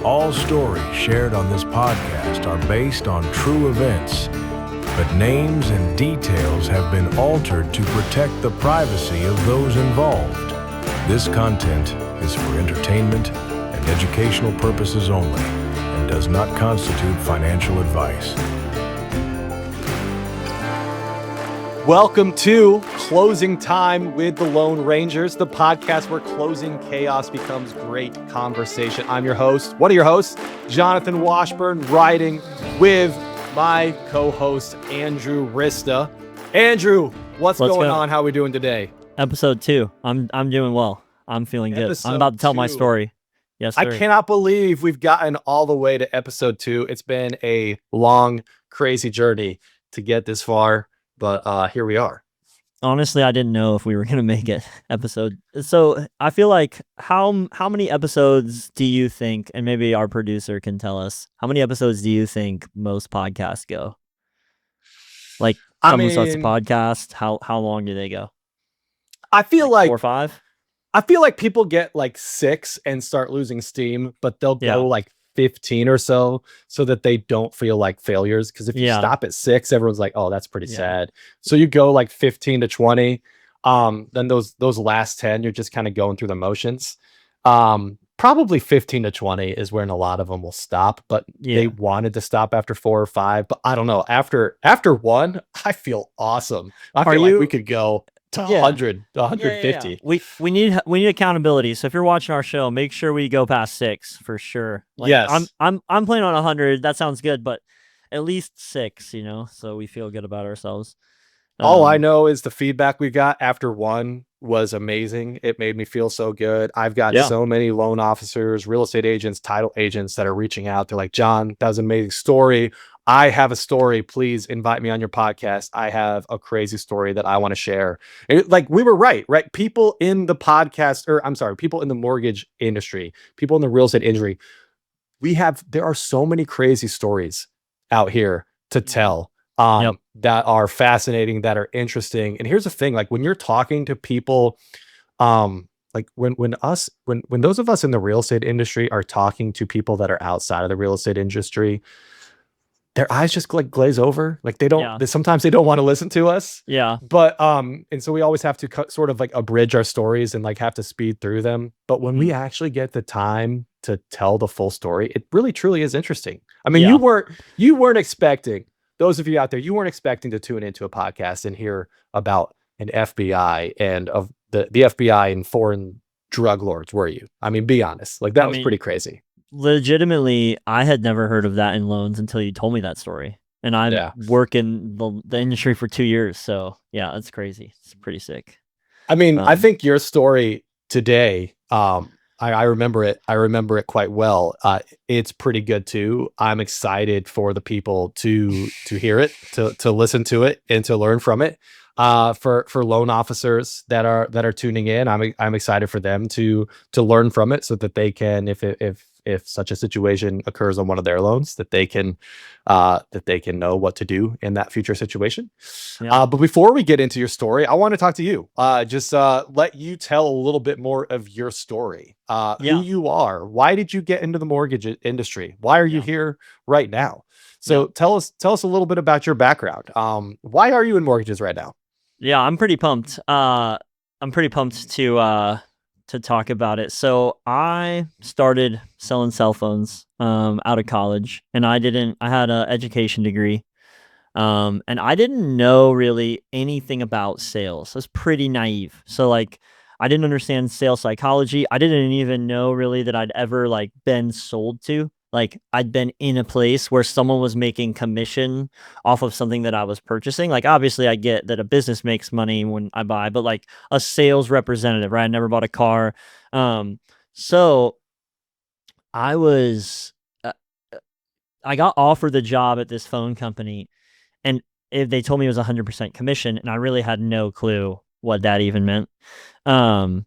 All stories shared on this podcast are based on true events, but names and details have been altered to protect the privacy of those involved. This content is for entertainment and educational purposes only and does not constitute financial advice. Welcome to Closing Time with the Lone Rangers, the podcast where closing chaos becomes great conversation. I'm your host, one of your hosts, Jonathan Washburn, riding with my co-host, Andrew Rysta. Andrew, what's going on? How are we doing today? Episode 2. I'm doing well. I'm feeling good. I'm about to tell my story. Yes, sir. I cannot believe we've gotten all the way to episode 2. It's been a long, crazy journey to get this far. But here we are. Honestly, I didn't know if we were going to make it episode. So I feel like how many episodes do you think, and maybe our producer can tell us, how many episodes do you think most podcasts go? Like someone starts a podcast, how long do they go? I feel like 4 or 5? I feel like people get like 6 and start losing steam, but they'll go like 15 or so that they don't feel like failures. Because if you stop at 6, everyone's like, oh, that's pretty sad. So you go like 15 to 20. Then those last 10, you're just kind of going through the motions. Probably 15 to 20 is when a lot of them will stop, but they wanted to stop after 4 or 5. But I don't know. After 1, I feel awesome. I feel like we could go to 100, 150. We need accountability. So if you're watching our show, make sure we go past 6 for sure. Like, yes, I'm playing on 100. That sounds good, but at least 6, so we feel good about ourselves. All I know is the feedback we got after 1 was amazing. It made me feel so good. I've got so many loan officers, real estate agents, title agents that are reaching out. They're like, John, that was an amazing story. I have a story. Please invite me on your podcast. I have a crazy story that I want to share. Like we were right? People in the people in the mortgage industry, people in the real estate industry, there are so many crazy stories out here to tell that are fascinating, that are interesting. And here's the thing, like when you're talking to people, like when those of us in the real estate industry are talking to people that are outside of the real estate industry, their eyes just like glaze over. Like sometimes they don't want to listen to us. Yeah. But, and so we always have to sort of like abridge our stories and like have to speed through them. But when we actually get the time to tell the full story, it really truly is interesting. I mean, you weren't expecting, those of you out there, you weren't expecting to tune into a podcast and hear about an FBI and of the FBI and foreign drug lords, were you? I mean, be honest. Like that was pretty crazy. Legitimately, I had never heard of that in loans until you told me that story. And I work in the industry for 2 years. So yeah, it's crazy. It's pretty sick. I mean, I think your story today, I remember it. I remember it quite well. It's pretty good too. I'm excited for the people to hear it, to listen to it, and to learn from it. For loan officers that are tuning in, I'm excited for them to learn from it, so that they can, if such a situation occurs on one of their loans, that they can know what to do in that future situation. But before we get into your story, I want to talk to you. Just let you tell a little bit more of your story. Who you are. Why did you get into the mortgage industry? Why are you here right now? So tell us a little bit about your background. Why are you in mortgages right now? Yeah, I'm pretty pumped. I'm pretty pumped to talk about it. So I started selling cell phones out of college, and I had an education degree. And I didn't know really anything about sales. I was pretty naive. So like I didn't understand sales psychology. I didn't even know really that I'd ever like been sold to. Like I'd been in a place where someone was making commission off of something that I was purchasing. Like obviously I get that a business makes money when I buy, but like a sales representative, right? I never bought a car. So I was, I got offered the job at this phone company, and they told me it was 100% commission, and I really had no clue what that even meant. And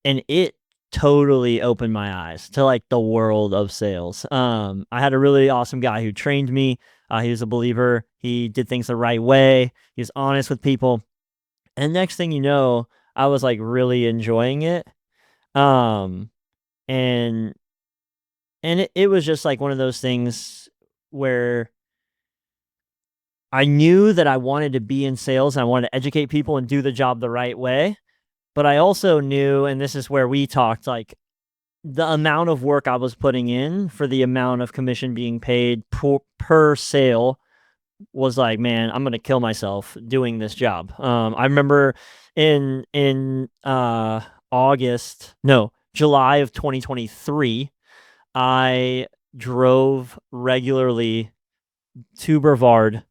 it totally opened my eyes to like the world of sales. I had a really awesome guy who trained me. He was a believer. He did things the right way. He was honest with people. And next thing you know, I was like really enjoying it. And and it was just like one of those things where I knew that I wanted to be in sales and I wanted to educate people and do the job the right way. But I also knew, and this is where we talked, like the amount of work I was putting in for the amount of commission being paid per sale was like, man, I'm gonna kill myself doing this job. I remember in July of 2023, I drove regularly to Brevard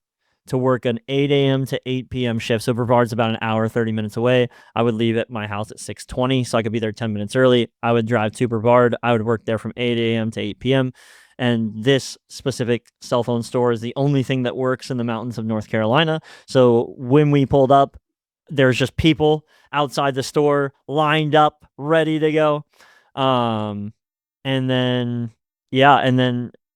to work an 8 a.m. to 8 p.m. shift. So Brevard's about an hour, 30 minutes away. I would leave at my house at 6:20, so I could be there 10 minutes early. I would drive to Brevard. I would work there from 8 a.m. to 8 p.m. And this specific cell phone store is the only thing that works in the mountains of North Carolina. So when we pulled up, there's just people outside the store lined up, ready to go. And then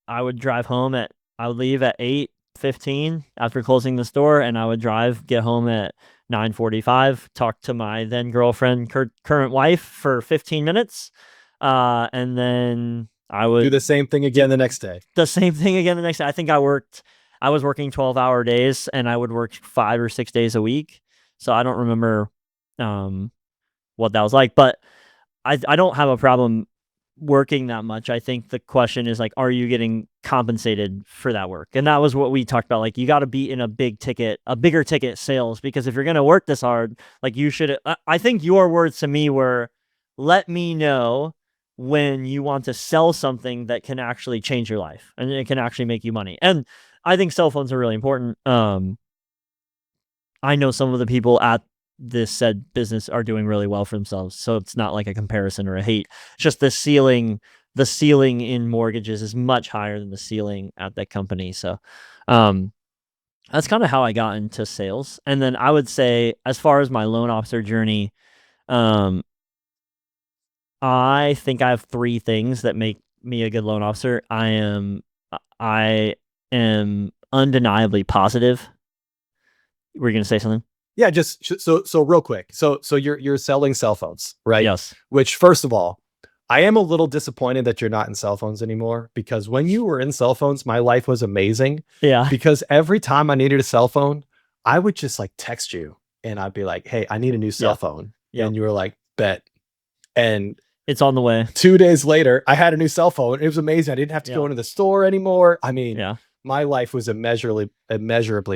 I would drive home I would leave at 8:15 after closing the store, and I would get home at 9:45, talk to my then girlfriend, current wife, for 15 minutes. And then I would do the same thing again the next day. I think I was working 12-hour days, and I would work 5 or 6 days a week. So I don't remember what that was like, but I don't have a problem working that much. I think the question is like, are you getting compensated for that work? And that was what we talked about. Like, you got to be in a bigger ticket sales, because if you're going to work this hard, like, you should, I think your words to me were, let me know when you want to sell something that can actually change your life and it can actually make you money. And I think cell phones are really important. I know some of the people at this said business are doing really well for themselves. So it's not like a comparison or a hate. It's just the ceiling in mortgages is much higher than the ceiling at that company. So that's kind of how I got into sales. And then I would say, as far as my loan officer journey, I think I have 3 things that make me a good loan officer. I am undeniably positive. Were you going to say something? Yeah, just so real quick. So you're selling cell phones, right? Yes. Which, first of all, I am a little disappointed that you're not in cell phones anymore, because when you were in cell phones, my life was amazing. Yeah. Because every time I needed a cell phone, I would just like text you and I'd be like, "Hey, I need a new cell phone." Yep. And you were like, "Bet." And it's on the way. 2 days later, I had a new cell phone. It was amazing. I didn't have to go into the store anymore. I mean, my life was immeasurably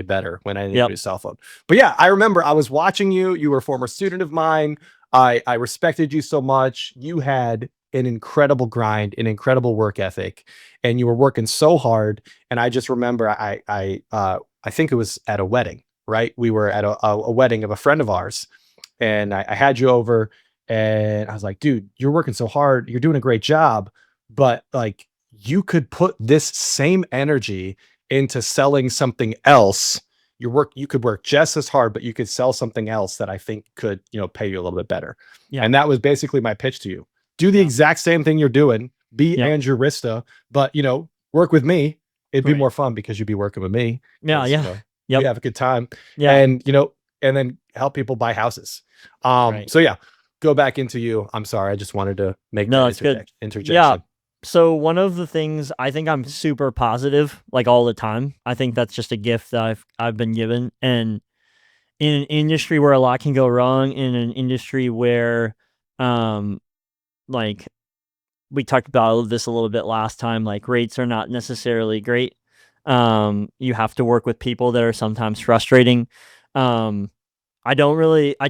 better when I needed a new cell phone. But yeah, I remember I was watching you. You were a former student of mine. I respected you so much. You had an incredible grind, an incredible work ethic, and you were working so hard. And I just remember I think it was at a wedding, right? We were at a wedding of a friend of ours, and I had you over, and I was like, dude, you're working so hard. You're doing a great job, but like, you could put this same energy into selling something else. You could work just as hard, but you could sell something else that I think could, pay you a little bit better. Yeah. And that was basically my pitch to you. Do the exact same thing you're doing. Be Andrew Rysta, but work with me. It'd be more fun because you'd be working with me. Yeah. Yeah. You have a good time. Yeah. And, and then help people buy houses. So yeah, go back into you. I'm sorry. I just wanted to make that interjection. Yeah. So one of the things, I think I'm super positive, like, all the time. I think that's just a gift that I've been given. And in an industry where a lot can go wrong, in an industry where, like, we talked about this a little bit last time, like, rates are not necessarily great. You have to work with people that are sometimes frustrating. I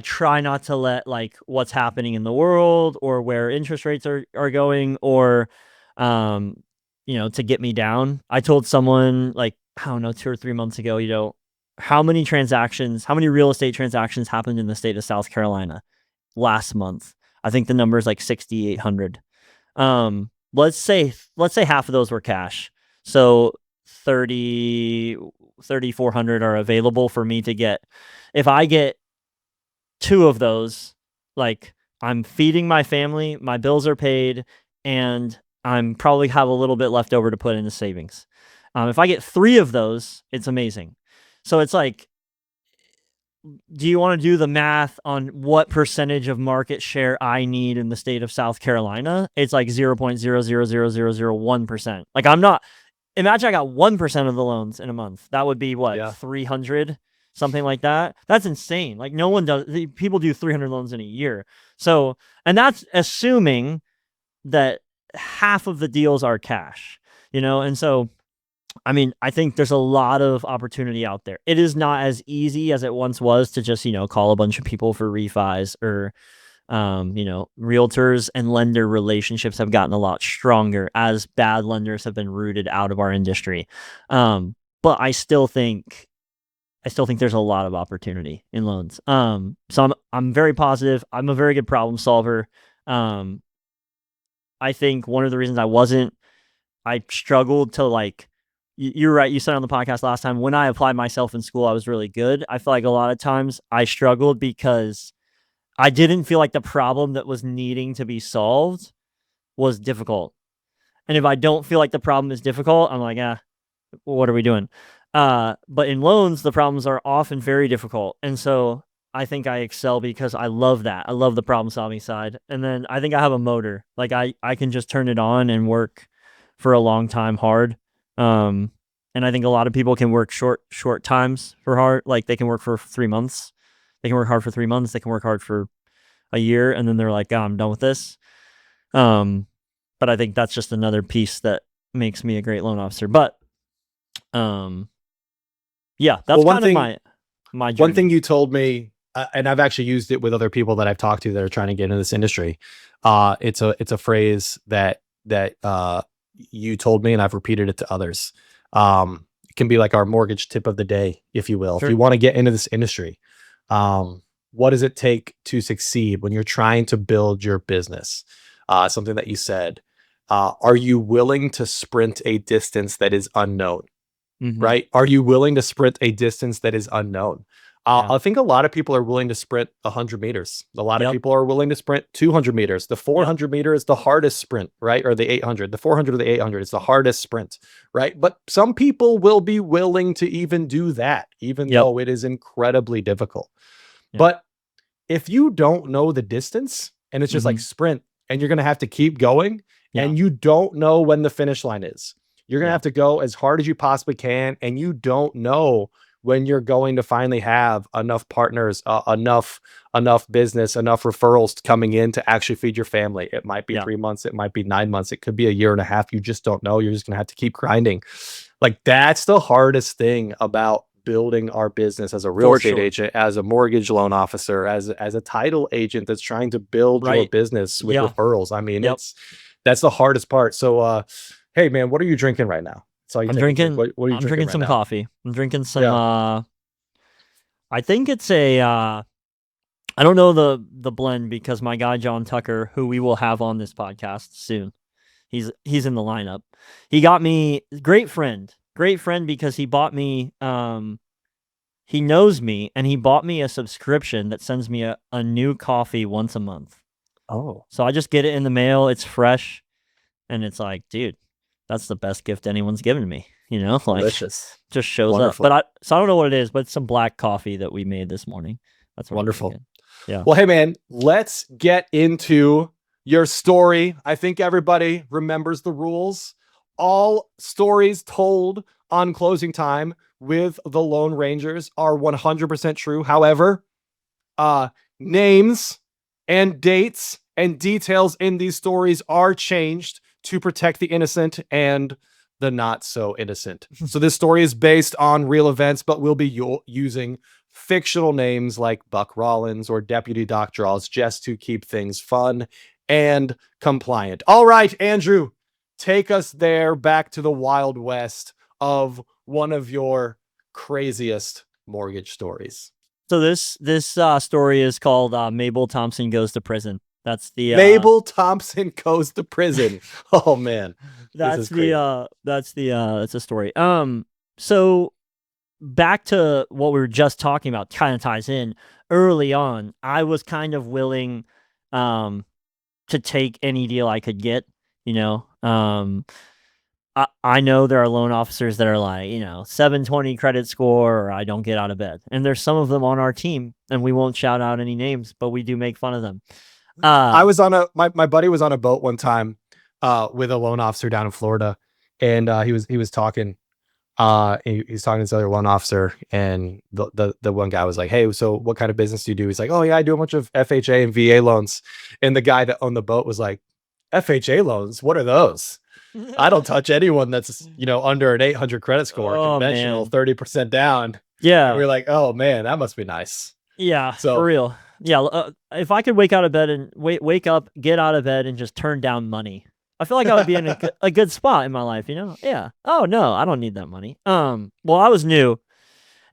try not to let, like, what's happening in the world or where interest rates are going, or to get me down. I told someone, like, I don't know, 2 or 3 months ago, how many real estate transactions happened in the state of South Carolina last month? I think the number is like 6,800. Let's say half of those were cash. So 3,400 are available for me to get. If I get 2 of those, like, I'm feeding my family, my bills are paid, and I'm probably have a little bit left over to put into savings. If I get 3 of those, it's amazing. So it's like, do you want to do the math on what percentage of market share I need in the state of South Carolina? It's like 0.0000001%. Like I'm not, imagine I got 1% of the loans in a month. That would be what, 300, something like that. That's insane. Like no one does, people do 300 loans in a year. So, and that's assuming that half of the deals are cash, and so, I mean, I think there's a lot of opportunity out there. It is not as easy as it once was to just, call a bunch of people for refis or, realtors and lender relationships have gotten a lot stronger as bad lenders have been rooted out of our industry. But I still think there's a lot of opportunity in loans. So I'm very positive. I'm a very good problem solver. I think one of the reasons I struggled to you're right. You said on the podcast last time, when I applied myself in school, I was really good. I feel like a lot of times I struggled because I didn't feel like the problem that was needing to be solved was difficult. And if I don't feel like the problem is difficult, I'm like, what are we doing? But in loans, the problems are often very difficult. And so I think I excel because I love that. I love the problem solving side. And then I think I have a motor. Like I can just turn it on and work for a long time hard. And I think a lot of people can work short times for hard. Like they can work for 3 months. They can work hard for 3 months. They can work hard for a year. And then they're like, I'm done with this. But I think that's just another piece that makes me a great loan officer. But, that's kind of my journey. One thing you told me, and I've actually used it with other people that I've talked to that are trying to get into this industry. It's a phrase that you told me, and I've repeated it to others. It can be like our mortgage tip of the day, if you will. Sure. If you want to get into this industry, what does it take to succeed when you're trying to build your business? Something that you said, are you willing to sprint a distance that is unknown? Mm-hmm. Right? Are you willing to sprint a distance that is unknown? I think a lot of people are willing to sprint 100 meters. A lot of people are willing to sprint 200 meters. The 400 meter is the hardest sprint, right? Or the 800. The 400 or the 800 is the hardest sprint, right? But some people will be willing to even do that, even though it is incredibly difficult. But if you don't know the distance and it's just like sprint and you're going to have to keep going and you don't know when the finish line is, you're going to have to go as hard as you possibly can. And you don't know when you're going to finally have enough partners, enough business, enough referrals coming in to actually feed your family. It might be 3 months. It might be 9 months. It could be a year and a half. You just don't know. You're just going to have to keep grinding. Like that's the hardest thing about building our business as a real estate agent, as a mortgage loan officer, as a title agent that's trying to build your business with referrals. I mean, that's the hardest part. So, hey man, what are you drinking right now? I'm drinking. What are you drinking some coffee. I'm drinking some. I think it's a. I don't know the blend because my guy John Tucker, who we will have on this podcast soon, he's in the lineup. He got me great friend because he bought me. He knows me and he bought me a subscription that sends me a new coffee once a month. Oh, so I just get it in the mail. It's fresh, and it's like, dude. That's the best gift anyone's given me, like delicious. Just shows Wonderful. Up. So I don't know what it is, but it's some black coffee that we made this morning. That's wonderful. Yeah. Well, hey man, let's get into your story. I think everybody remembers the rules. All stories told on closing time with the Lone Rangers are 100% true. However, names and dates and details in these stories are changed to protect the innocent and the not so innocent. So this story is based on real events, but we'll be using fictional names like Buck Rollins or Deputy Doc Draws just to keep things fun and compliant. All right, Andrew, take us there back to the Wild West of one of your craziest mortgage stories. So this story is called Mabel Thompson Goes to Prison. That's the Mabel Thompson Goes to Prison. Oh man, that's a story. So back to what we were just talking about, kind of ties in. Early on, I was kind of willing to take any deal I could get. I know there are loan officers that are like, 720 credit score, or I don't get out of bed. And there's some of them on our team, and we won't shout out any names, but we do make fun of them. I was on my buddy was on a boat one time with a loan officer down in Florida, and he was talking. He's talking to this other loan officer, and the one guy was like, "Hey, so what kind of business do you do?" He's like, "Oh yeah, I do a bunch of FHA and VA loans." And the guy that owned the boat was like, "FHA loans? What are those? I don't touch anyone that's under an 800 credit score, conventional, 30% down." Yeah, and we were like, "Oh man, that must be nice." Yeah, So for real. Yeah, if I could wake up, get out of bed, and just turn down money, I feel like I would be in a good spot in my life. Yeah. Oh no, I don't need that money. Well, I was new,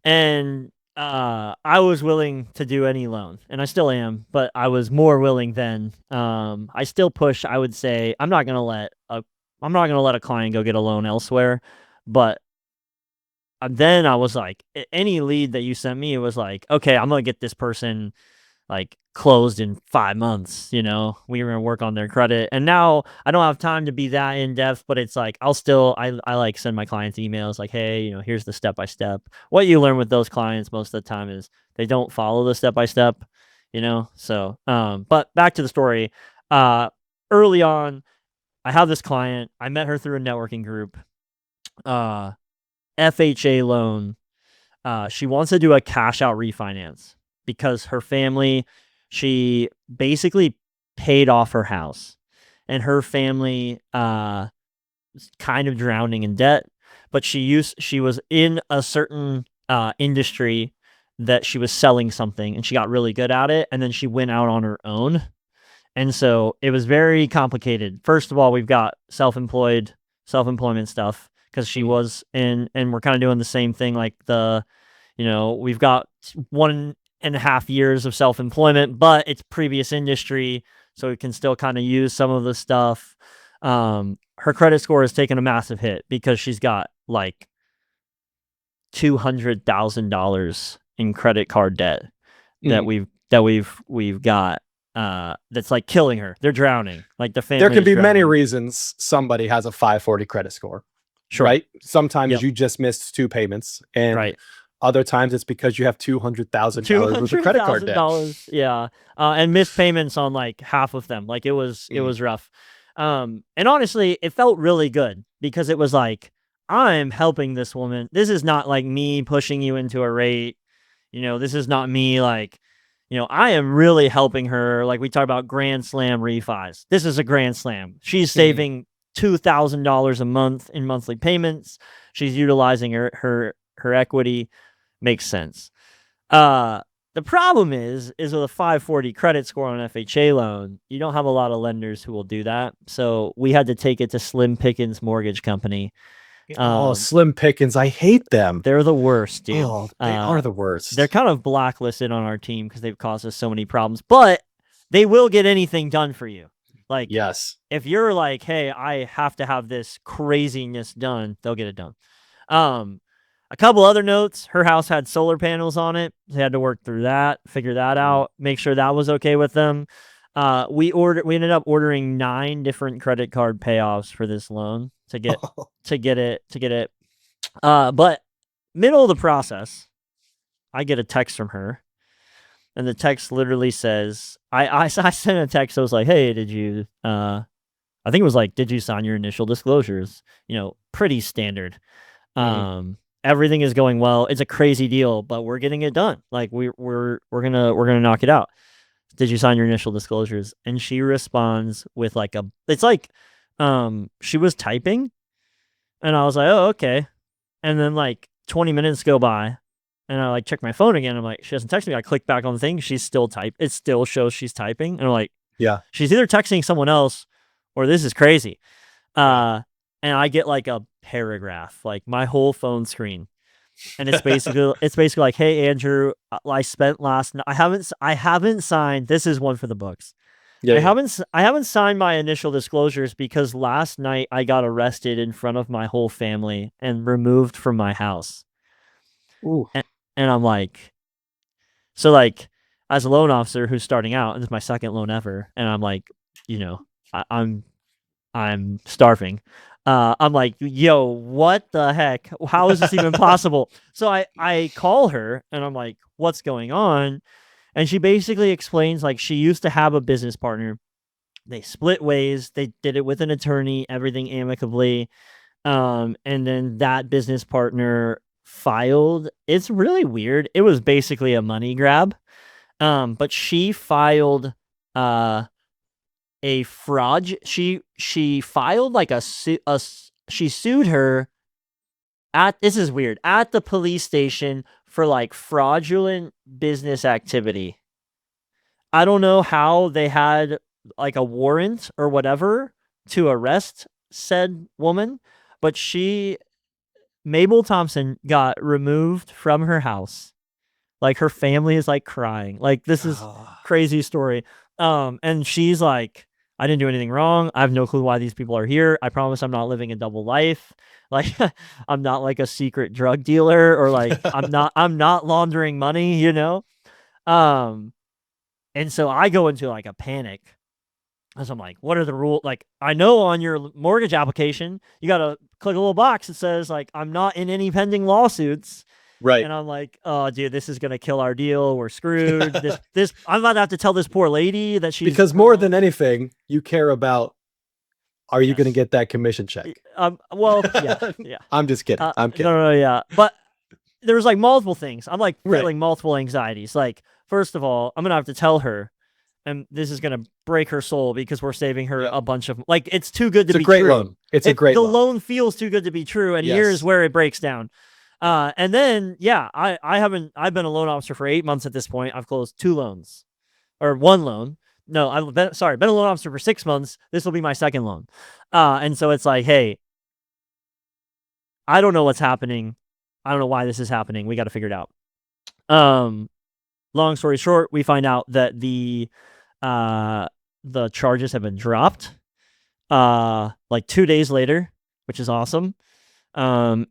and I was willing to do any loan, and I still am, but I was more willing then. I still push. I would say I'm not gonna let a client go get a loan elsewhere, but then I was like, any lead that you sent me, it was like, okay, I'm gonna get this person like closed in 5 months. We were gonna work on their credit, and now I don't have time to be that in depth, but it's like I like send my clients emails like, hey, here's the step by step. What you learn with those clients most of the time is they don't follow the step by step. So but back to the story. Early on, I have this client. I met her through a networking group. FHA loan. She wants to do a cash out refinance because her family, she basically paid off her house, and her family was kind of drowning in debt. But she was in a certain industry that she was selling something, and she got really good at it, and then she went out on her own. And so it was very complicated. First of all, we've got self-employment stuff, because she was in, and we're kind of doing the same thing. Like we've got 1.5 years of self-employment, but it's previous industry, so we can still kind of use some of the stuff. Her credit score has taken a massive hit because she's got like $200,000 in credit card debt that we've got. That's like killing her. They're drowning. Like the family. There could be many reasons somebody has a 540 credit score. Sure. Right? Sometimes you just missed 2 payments, and other times it's because you have $200,000 worth of credit card debt. Yeah, and missed payments on like half of them. Like it was rough. And honestly, it felt really good because it was like, I'm helping this woman. This is not like me pushing you into a rate. This is not me like, I am really helping her. Like we talk about grand slam refis. This is a grand slam. She's saving $2,000 a month in monthly payments. She's utilizing her equity. Makes sense. The problem is with a 540 credit score on an FHA loan, you don't have a lot of lenders who will do that. So we had to take it to Slim Pickens Mortgage Company. Slim Pickens, I hate them. They're the worst, dude. Oh, they are the worst. They're kind of blacklisted on our team because they've caused us so many problems, but they will get anything done for you. Like, yes, if you're like, hey, I have to have this craziness done, they'll get it done. A couple other notes: her house had solar panels on it. They had to work through that, figure that out, make sure that was okay with them. We ended up ordering 9 different credit card payoffs for this loan to get it. But middle of the process, I get a text from her. And the text literally says, I sent a text. I was like, hey, did you, I think it was like, did you sign your initial disclosures? Pretty standard. Everything is going well. It's a crazy deal, but we're getting it done. Like we're gonna knock it out. Did you sign your initial disclosures? And she responds with like she was typing, and I was like, oh, okay. And then like 20 minutes go by, and I like check my phone again. I'm like, she hasn't texted me. I click back on the thing. She's still it still shows she's typing. And I'm like, yeah, she's either texting someone else or this is crazy. And I get like a paragraph, like my whole phone screen. And it's basically like, hey, Andrew, I spent last night. I haven't signed. This is one for the books. Yeah, I haven't signed my initial disclosures because last night I got arrested in front of my whole family and removed from my house. Ooh. And I'm like, so like, as a loan officer who's starting out, and this is my second loan ever, and I'm like, I'm starving. I'm like, yo, what the heck? How is this even possible? So I call her and I'm like, what's going on? And she basically explains like she used to have a business partner. They split ways. They did it with an attorney, everything amicably. And then that business partner filed. It's really weird. It was basically a money grab. But she filed a fraud. She filed like she sued her this is weird, at the police station for like fraudulent business activity. I don't know how they had like a warrant or whatever to arrest said woman, but Mabel Thompson got removed from her house. Like her family is like crying. Like this is crazy story. And she's like, I didn't do anything wrong. I have no clue why these people are here. I promise I'm not living a double life. Like I'm not like a secret drug dealer or like I'm not laundering money, you know? And so I go into like a panic as I'm like, what are the rules? Like, I know on your mortgage application, you got to click a little box that says like, I'm not in any pending lawsuits. Right. And I'm like, oh, dude, this is going to kill our deal. We're screwed. this I'm about to have to tell this poor lady that she's... Because more than anything, you care about, are you going to get that commission check? Well, yeah. I'm just kidding. I'm kidding. No, yeah. But there's like multiple things. I'm like feeling multiple anxieties. Like, first of all, I'm going to have to tell her, and this is going to break her soul because we're saving her a bunch of... Like, it's too good to be true. It's a great loan. It's a great loan. The loan feels too good to be true, and here's where it breaks down. And then, I've been a loan officer for 8 months at this point. I've closed 2 loans, or 1 loan. No, been a loan officer for 6 months. This will be my 2nd loan. And so it's like, hey, I don't know what's happening. I don't know why this is happening. We got to figure it out. Long story short, we find out that the charges have been dropped, like 2 days later, which is awesome. And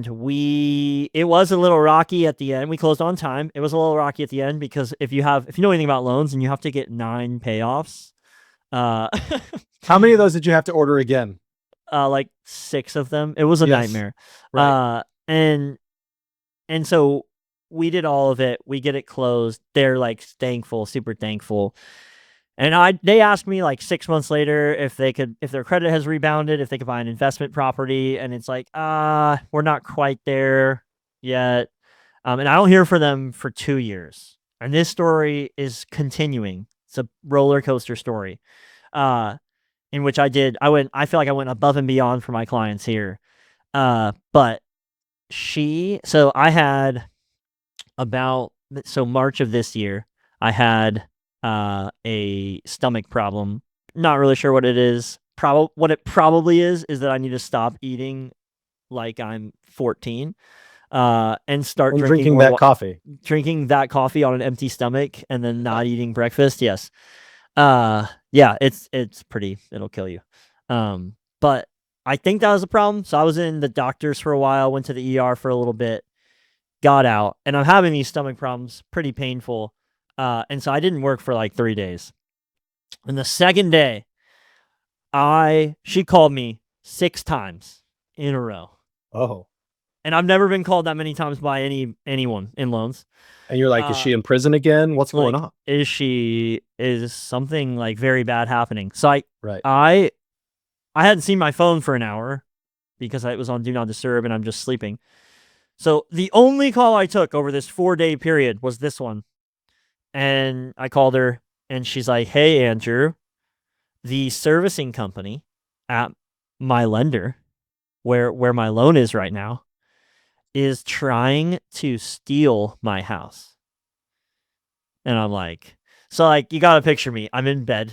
it was a little rocky at the end. We closed on time. It was a little rocky at the end because if you know anything about loans and you have to get 9 payoffs, how many of those did you have to order again? Like 6 of them. It was a nightmare. Right. And so we did all of it. We get it closed. They're like thankful, super thankful. And they asked me like 6 months later if their credit has rebounded, if they could buy an investment property. And it's like, we're not quite there yet. And I don't hear from them for 2 years. And this story is continuing. It's a roller coaster story, in which I feel like I went above and beyond for my clients here. But I had March of this year, I had a stomach problem. Not really sure what it is. What it probably is that I need to stop eating like I'm 14 and start drinking that coffee. Drinking that coffee on an empty stomach and then not eating breakfast. Yes. It's pretty, it'll kill you. But I think that was a problem. So I was in the doctors for a while, went to the ER for a little bit, got out, and I'm having these stomach problems, pretty painful. And so I didn't work for like 3 days. And the second day, she called me 6 times in a row. Oh. And I've never been called that many times by anyone in loans. And you're like, is she in prison again? What's going on? Is something like very bad happening? So I hadn't seen my phone for an hour because it was on Do Not Disturb and I'm just sleeping. So the only call I took over this 4-day period was this one. And I called her and she's like, hey, Andrew, the servicing company at my lender, where my loan is right now, is trying to steal my house. And I'm like, so like, you got to picture me. I'm in bed.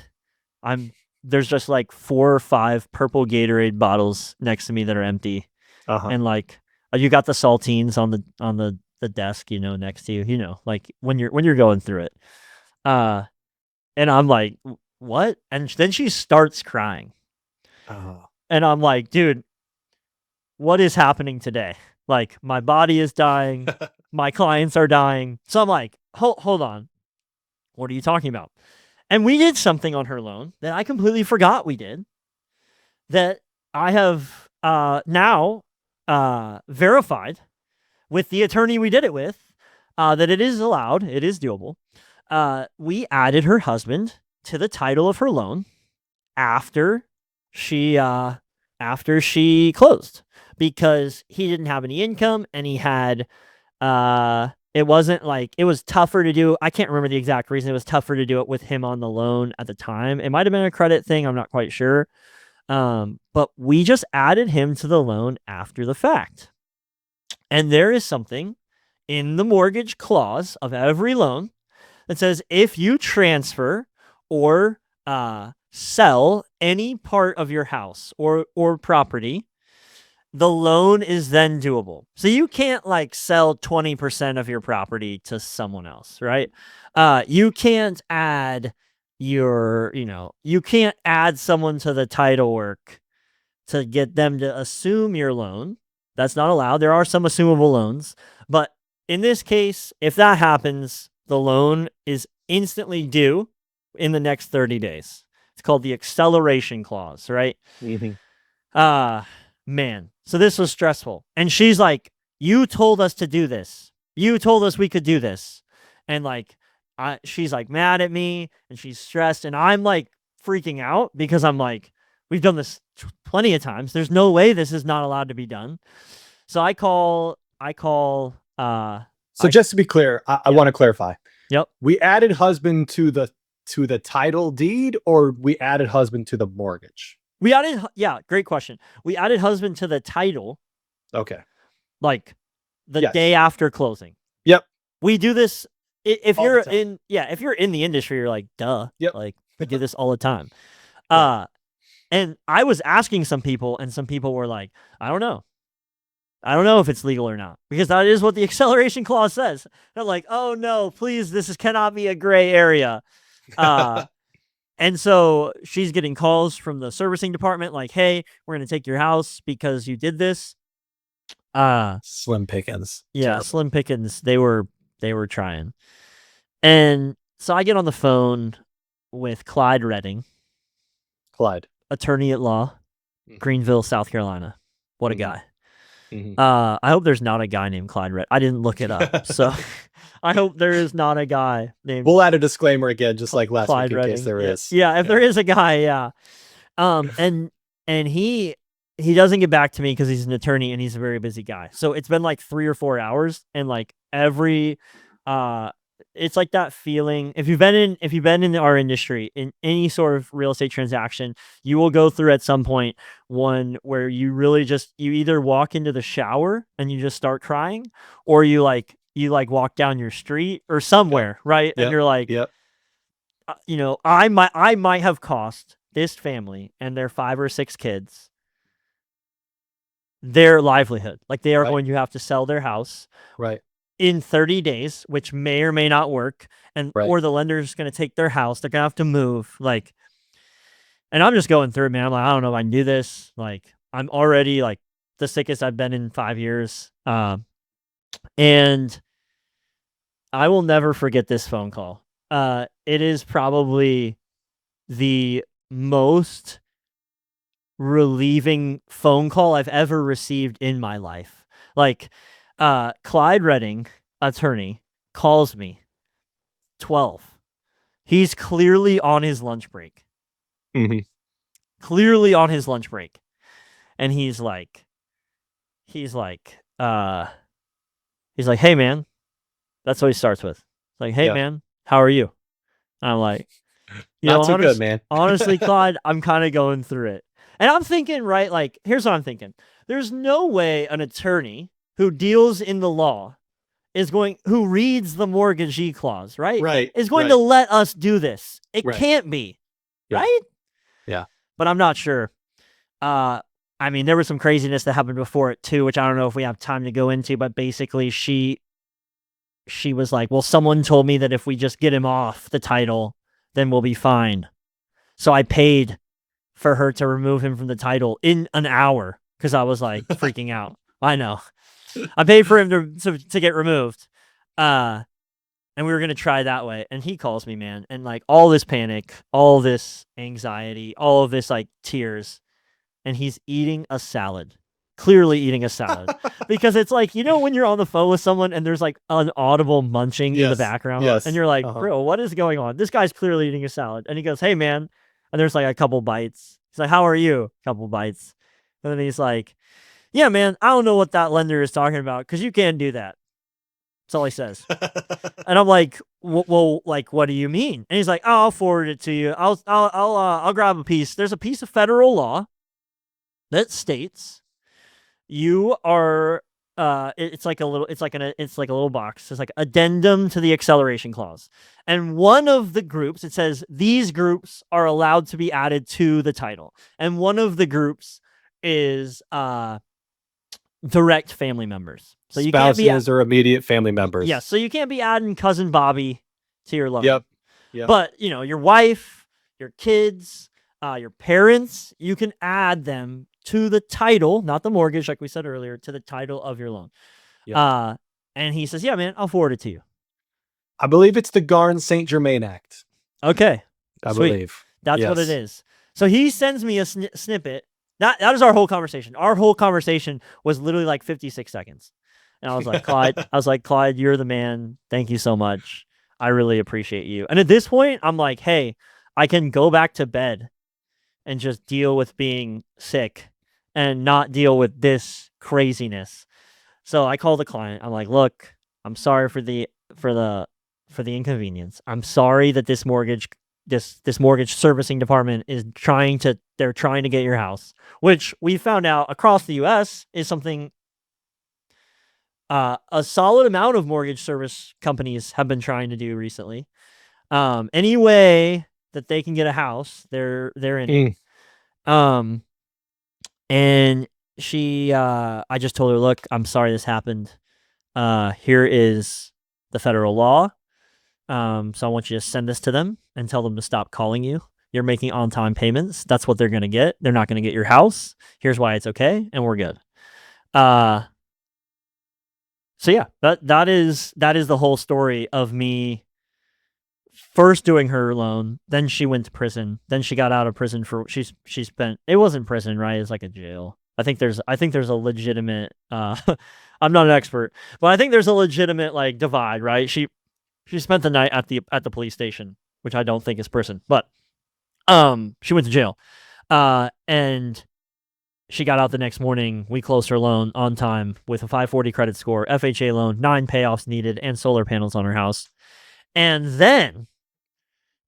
There's just like 4 or 5 purple Gatorade bottles next to me that are empty. And like, you got the saltines on the desk, next to you, like when you're going through it. And I'm like, what? And then she starts crying. And I'm like, dude, what is happening today? Like, my body is dying. My clients are dying. So I'm like, hold on. What are you talking about? And we did something on her loan that I completely forgot we did. That I have now verified with the attorney we did it with that it is allowed, it is doable. We added her husband to the title of her loan after she closed, because he didn't have any income, and he had it wasn't like, it was tougher to do. I can't remember the exact reason. It was tougher to do it with him on the loan at the time. It might have been a credit thing, I'm not quite sure. But we just added him to the loan after the fact. And there is something in the mortgage clause of every loan that says if you transfer or sell any part of your house or property, the loan is then doable. So you can't like sell 20% of your property to someone else, right? You can't add you can't add someone to the title work to get them to assume your loan. That's not allowed. There are some assumable loans, but in this case, if that happens, the loan is instantly due in the next 30 days. It's called the acceleration clause, right? Man. So this was stressful. And she's like, you told us to do this. You told us we could do this. And like, she's like mad at me, and she's stressed, and I'm like freaking out because I'm like, we've done this plenty of times. There's no way this is not allowed to be done. So I call. So just to be clear, I want to clarify. Yep. We added husband to the title deed, or we added husband to the mortgage? Great question. We added husband to the title. Okay. Like the day after closing. Yep. We do this if you're in the industry, you're like, duh. Yep. Like we do this all the time. And I was asking some people, and some people were like, I don't know if it's legal or not, because that is what the acceleration clause says. And I'm like, oh no, please, cannot be a gray area. And so she's getting calls from the servicing department like, hey, we're going to take your house because you did this. Slim pickings. Yeah, Terrible. slim pickings. They were trying. And so I get on the phone with Clyde Redding. Clyde. Attorney at law, Greenville, South Carolina. What a guy. Mm-hmm. I hope there's not a guy named Clyde Redding. I didn't look it up. So I hope there is not a guy named... We'll add a disclaimer again, just like last Clyde week, in Redding. case there is. Yeah, if there is a guy, yeah. And he doesn't get back to me because he's an attorney and he's a very busy guy. So it's been like 3 or 4 hours, and like every it's like that feeling. If you've been in our industry, in any sort of real estate transaction, you will go through at some point one where you really you either walk into the shower and you just start crying, or you walk down your street or somewhere, right? And you're like, I might have cost this family and their 5 or 6 kids their livelihood. Like they are going to have to sell their house. Right. In 30 days, which may or may not work, or the lender's going to take their house. They're going to have to move. Like, and I'm just going through it, man. I'm like, I don't know if I can do this. Like, I'm already like the sickest I've been in 5 years. And I will never forget this phone call. It is probably the most relieving phone call I've ever received in my life. Like, Clyde Redding, attorney, calls me 12. He's clearly on his lunch break. Mm-hmm. Clearly on his lunch break. And he's like, hey man. That's what he starts with. It's like, hey man, how are you? And I'm like, not so good, man. Honestly, Clyde, I'm kind of going through it. And I'm thinking, right, like, here's what I'm thinking. There's no way an attorney who deals in the law who reads the mortgagee clause, right? Is going to let us do this. It can't be, right? Yeah. But I'm not sure. I mean, there was some craziness that happened before it too, which I don't know if we have time to go into, but basically she was like, well, someone told me that if we just get him off the title, then we'll be fine. So I paid for her to remove him from the title in an hour because I was like freaking out. I know. I paid for him to get removed. And we were going to try that way. And he calls me, man. And like all this panic, all this anxiety, all of this like tears. and he's eating a salad. Clearly eating a salad. Because it's like, when you're on the phone with someone and there's like an audible munching in the background, and you're like, bro, what is going on? This guy's clearly eating a salad. And he goes, hey, man. And there's like a couple bites. He's like, how are you? Couple bites. And then he's like, yeah, man, I don't know what that lender is talking about because you can't do that. That's all he says. And I'm like, well, like, what do you mean? And he's like, oh, I'll forward it to you. I'll grab a piece. There's a piece of federal law that states you are it's like a little box. It's like addendum to the acceleration clause. And one of the groups, it says these groups are allowed to be added to the title. And one of the groups is direct family members. So you can't be spouses or immediate family members. Yeah, so you can't be adding cousin Bobby to your loan. Yep. But, your wife, your kids, your parents, you can add them to the title, not the mortgage, like we said earlier, to the title of your loan. Yep. And he says, yeah, man, I'll forward it to you. I believe it's the Garn-St. Germain Act. Okay. I believe. That's what it is. So he sends me a snippet. That is our whole conversation. Our whole conversation was literally like 56 seconds. And I was like, Clyde, you're the man. Thank you so much. I really appreciate you. And at this point, I'm like, hey, I can go back to bed and just deal with being sick and not deal with this craziness. So I call the client. I'm like, look, I'm sorry for the inconvenience. I'm sorry that this mortgage servicing department is trying to get your house, which we found out across the US is something a solid amount of mortgage service companies have been trying to do recently. Any way that they can get a house, they're in it. And she, I just told her, look, I'm sorry this happened. Here is the federal law. So I want you to send this to them and tell them to stop calling you. You're making on-time payments. That's what they're going to get. They're not going to get your house. Here's why it's okay. And we're good. So yeah, that is the whole story of me first doing her loan. Then she went to prison. Then she got out of prison for she spent. It wasn't prison, right? It's like a jail. I think there's a legitimate. I'm not an expert, but I think there's a legitimate like divide, right? She spent the night at the police station, which I don't think is prison, but she went to jail, and she got out the next morning. We closed her loan on time with a 540 credit score, FHA loan, 9 payoffs needed, and solar panels on her house. And then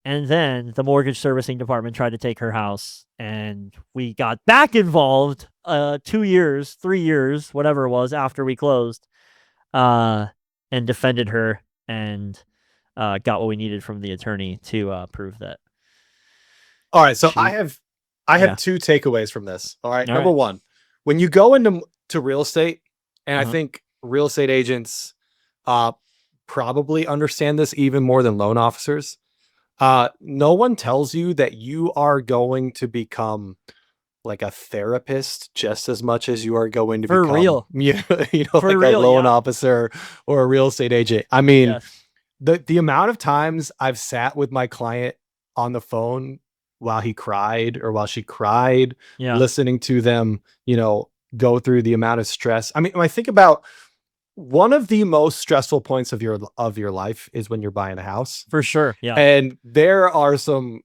the mortgage servicing department tried to take her house, and we got back involved 2 years, 3 years, whatever it was, after we closed, and defended her and got what we needed from the attorney to prove that. All right, so I have 2 takeaways from this. All right, number one, when you go into real estate, and I think real estate agents probably understand this even more than loan officers. No one tells you that you are going to become like a therapist just as much as you are going to become real. Like a loan officer or a real estate agent. I mean, the amount of times I've sat with my client on the phone while he cried or while she cried, listening to them, go through the amount of stress. I mean, when I think about one of the most stressful points of your life is when you're buying a house. For sure. Yeah. And there are some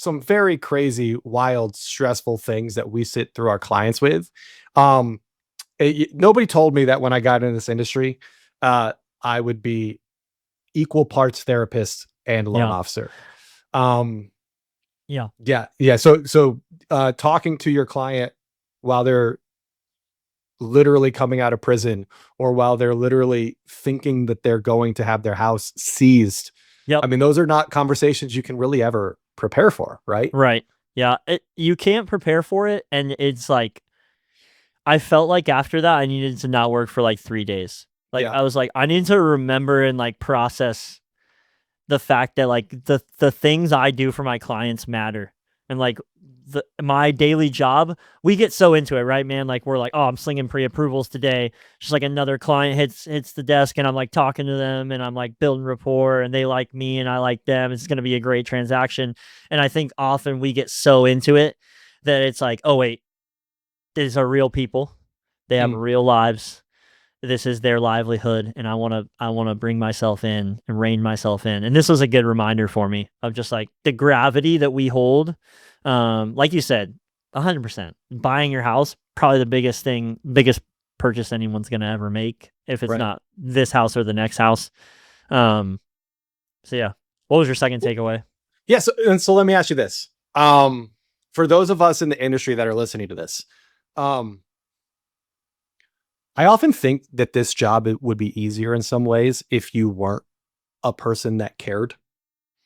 very crazy, wild, stressful things that we sit through our clients with. Nobody told me that when I got into this industry, I would be equal parts therapist and loan officer. So talking to your client while they're literally coming out of prison or while they're literally thinking that they're going to have their house seized. I mean, those are not conversations you can really ever prepare for, right? Right. Yeah. You can't prepare for it. And it's like, I felt like after that, I needed to not work for like 3 days. I was like, I need to remember and like process the fact that like the things I do for my clients matter. And like my daily job, we get so into it, right, man? Like we're like, oh, I'm slinging pre-approvals today. Just like another client hits the desk and I'm like talking to them and I'm like building rapport and they like me and I like them. It's going to be a great transaction. And I think often we get so into it that it's like, oh wait, these are real people. They have real lives. This is their livelihood, and I want to bring myself in and rein myself in. And this was a good reminder for me of just like the gravity that we hold. Like you said, 100%. Buying your house, probably the biggest purchase anyone's going to ever make, if it's not this house or the next house. So yeah, what was your second takeaway? Yeah, so let me ask you this. For those of us in the industry that are listening to this, I often think that this job would be easier in some ways if you weren't a person that cared.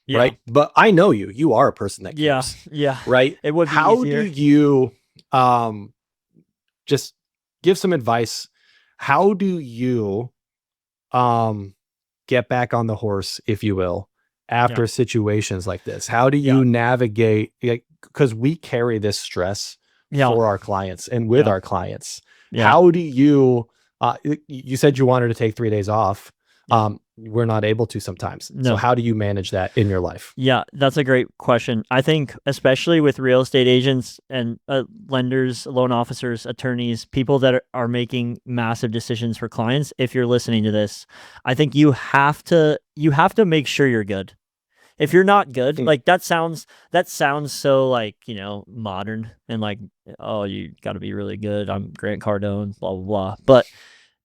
Yeah. Right. But I know you are a person that cares. Yeah. Right. It would be How easier. do you just give some advice? How do you get back on the horse, if you will, after situations like this? How do you navigate? Because we carry this stress for our clients and with our clients. How do you, you said you wanted to take 3 days off. We're not able to sometimes. No. So how do you manage that in your life? Yeah, that's a great question. I think especially with real estate agents and lenders, loan officers, attorneys, people that are making massive decisions for clients, if you're listening to this, I think you have to make sure you're good. If you're not good, like that sounds so like, modern and like, oh, you got to be really good. I'm Grant Cardone, blah, blah, blah. But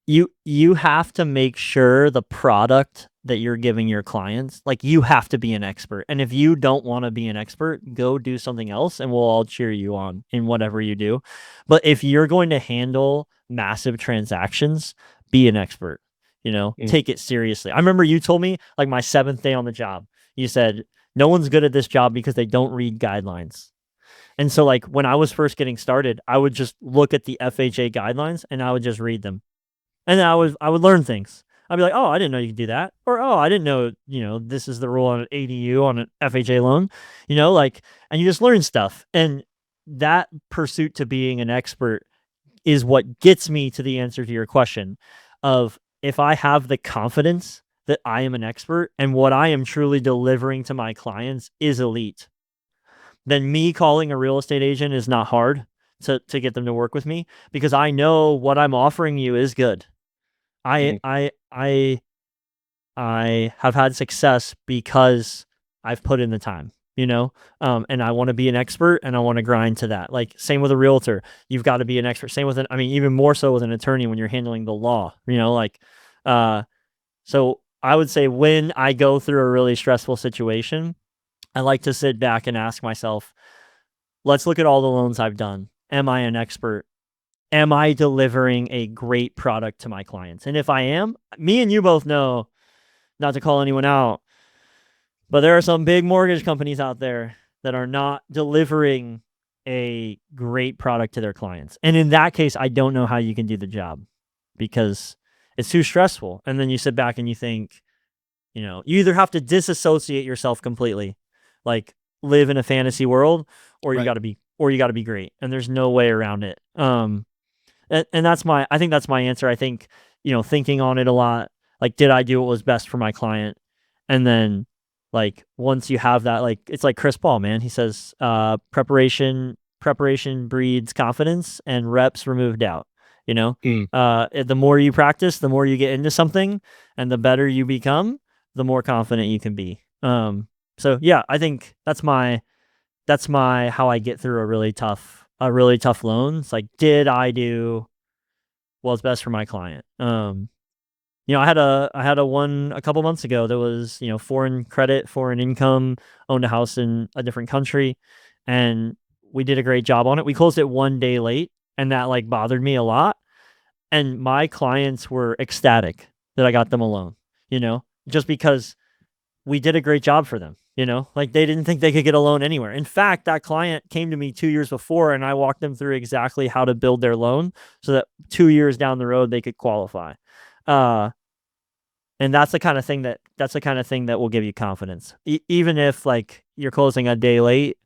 you have to make sure the product that you're giving your clients, like you have to be an expert. And if you don't want to be an expert, go do something else and we'll all cheer you on in whatever you do. But if you're going to handle massive transactions, be an expert, take it seriously. I remember you told me like my 7th day on the job, you said, no one's good at this job because they don't read guidelines. And so like when I was first getting started, I would just look at the FHA guidelines and I would just read them. And then I would learn things. I'd be like, oh, I didn't know you could do that. Or, oh, I didn't know, this is the rule on an ADU on an FHA loan, and you just learn stuff. And that pursuit to being an expert is what gets me to the answer to your question of if I have the confidence that I am an expert and what I am truly delivering to my clients is elite, then me calling a real estate agent is not hard to get them to work with me because I know what I'm offering you is good. I have had success because I've put in the time, and I want to be an expert and I want to grind to that. Like same with a realtor, you've got to be an expert. Same with even more so with an attorney when you're handling the law, so I would say when I go through a really stressful situation, I like to sit back and ask myself, let's look at all the loans I've done. Am I an expert? Am I delivering a great product to my clients? And if I am, me and you both know, not to call anyone out, but there are some big mortgage companies out there that are not delivering a great product to their clients. And in that case, I don't know how you can do the job because it's too stressful. And then you sit back and you think, you either have to disassociate yourself completely, like live in a fantasy world, or you got to be great. And there's no way around it. And I think that's my answer. I think, thinking on it a lot, like, did I do what was best for my client? And then like, once you have that, like, it's like Chris Paul, man, he says, preparation breeds confidence and reps remove doubt. The more you practice, the more you get into something and the better you become, the more confident you can be. So yeah, I think that's my how I get through a really tough loan. It's like, did I do what's best for my client? I had a one a couple months ago that was, foreign credit, foreign income, owned a house in a different country, and we did a great job on it. We closed it 1 day late, and that like bothered me a lot. And my clients were ecstatic that I got them a loan, just because we did a great job for them. Like they didn't think they could get a loan anywhere. In fact, that client came to me 2 years before and I walked them through exactly how to build their loan so that 2 years down the road, they could qualify. And that's the kind of thing that will give you confidence. Even if like you're closing a day late,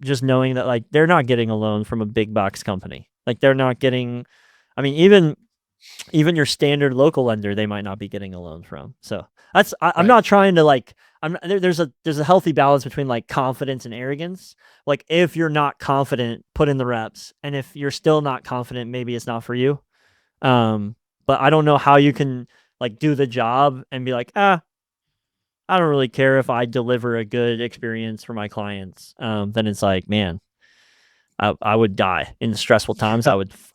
just knowing that like they're not getting a loan from a big box company. Like they're not getting, even your standard local lender, they might not be getting a loan from. So I'm not trying to like, there's a healthy balance between like confidence and arrogance. Like if you're not confident, put in the reps, and if you're still not confident, maybe it's not for you. But I don't know how you can like do the job and be like, I don't really care if I deliver a good experience for my clients. Then it's like, man, I would die in stressful times. I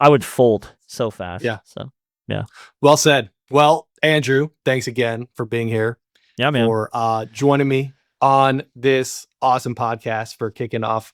would fold so fast. Yeah. So yeah. Well said. Well, Andrew, thanks again for being here. Yeah, man. For joining me on this awesome podcast, for kicking off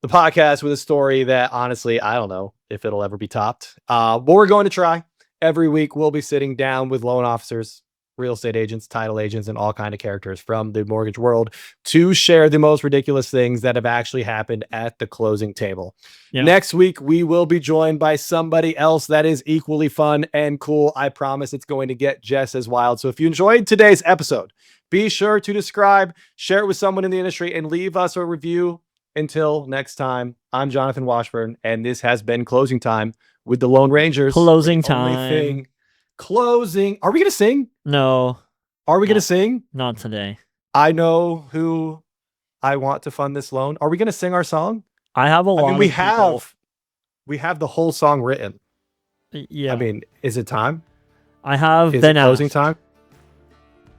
the podcast with a story that honestly, I don't know if it'll ever be topped. But we're going to try. Every week, we'll be sitting down with loan officers, real estate agents, title agents, and all kind of characters from the mortgage world to share the most ridiculous things that have actually happened at the closing table. Yeah. Next week, we will be joined by somebody else that is equally fun and cool. I promise it's going to get just as wild. So if you enjoyed today's episode, be sure to subscribe, share it with someone in the industry, and leave us a review. Until next time, I'm Jonathan Washburn, and this has been Closing Time with the Lone Rangers. Closing time. Closing. Are we going to sing? No. Are we going to sing? Not today. I know who I want to fund this loan. Are we going to sing our song? I have a lot. I mean, we have the whole song written. Yeah. I mean, is it time? I have is been it closing time?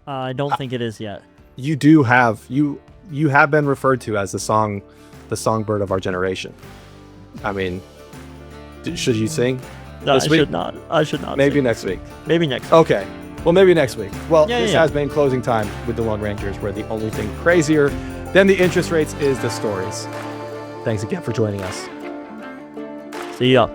I don't think it is yet. You do have you have been referred to as the songbird of our generation. I mean, should you sing? No, I should not. Maybe sing. Next week. Maybe next week. Okay. Well, maybe next week. Well, this has been Closing Time with the Lone Rangers, where the only thing crazier than the interest rates is the stories. Thanks again for joining us. See ya.